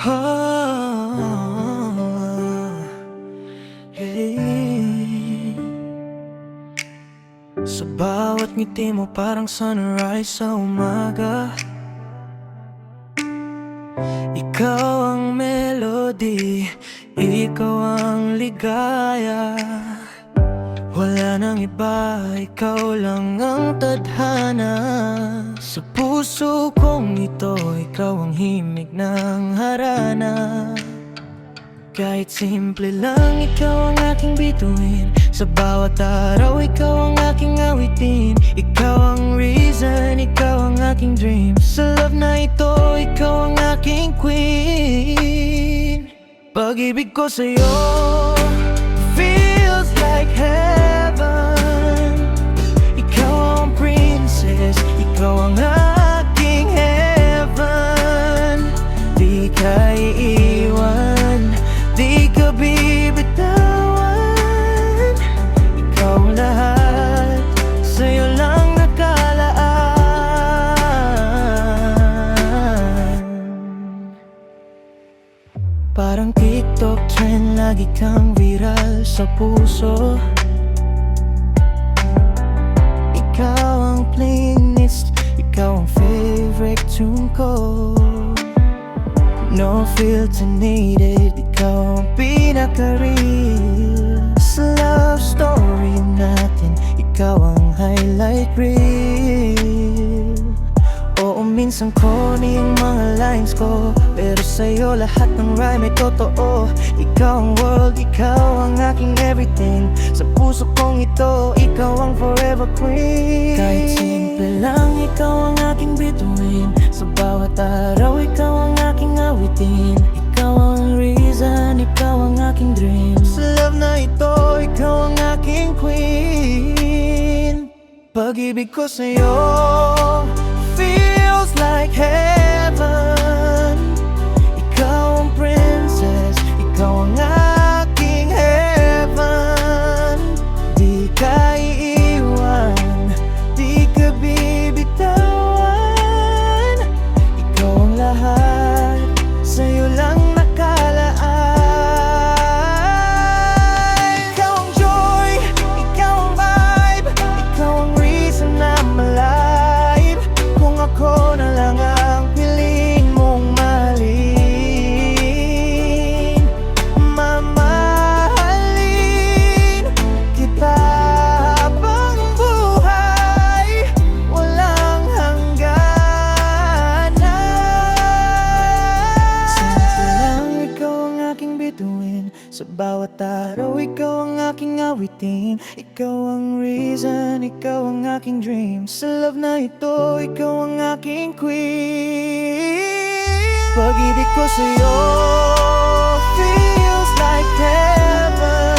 Hey. Sa bawat ngiti mo parang sunrise sa umaga. Ikaw ang melody, ikaw ang ligaya. Wala nang iba, ikaw lang ang tadhana. Sa puso kong ito, ikaw ang himig ng harana. Kahit simple lang, ikaw ang aking bituin. Sa bawat araw, ikaw ang aking awitin. Ikaw ang reason, ikaw ang aking dream. Sa love na ito, ikaw ang aking queen. Pag-ibig ko sa'yo feels like heaven. Ikaw ang princess, ikaw ang aking heaven. Di ka iiwan, di ka bibitawan. Ikaw ang lahat, sa'yo lang nakalaan. Parang TikTok trend, lagi kang viral sa puso. Ikaw ang playlist, ikaw ang favorite tune ko. No filter needed, ikaw ang pinaka-real. Sa love story natin, ikaw ang highlight reel. Oo, minsan corny ang mga lines ko, pero sa'yo lahat ng rhyme ay totoo. Ikaw ang world, ikaw ang aking everything. Sa puso kong ito, ikaw ang forever queen. Kahit simple lang, ikaw ang aking bituin. Sa bawat araw, ikaw ang aking awitin. Ikaw ang reason, ikaw ang aking dream. Sa love na ito, ikaw ang aking queen. Pag-ibig ko sa'yo feels like heaven. Ikaw ang princess, ikaw ang aking heaven. Di ka iiwan, di ka bibitawan. Ikaw ang lahat, sa'yo lang nakalaan. Ikaw ang joy, ikaw ang vibe, ikaw ang reason na I'm alive. Kung ako na lang ang piling mong mahalin, mamahalin kita habang buhay walang hangganan. Simple lang, ikaw ang aking bituin. Sa bawat araw, ikaw ang aking awitin. Ikaw ang reason, ikaw ang aking dream. Sa love na ito, ikaw ang aking queen. Pag-ibig ko sa'yo feels like heaven.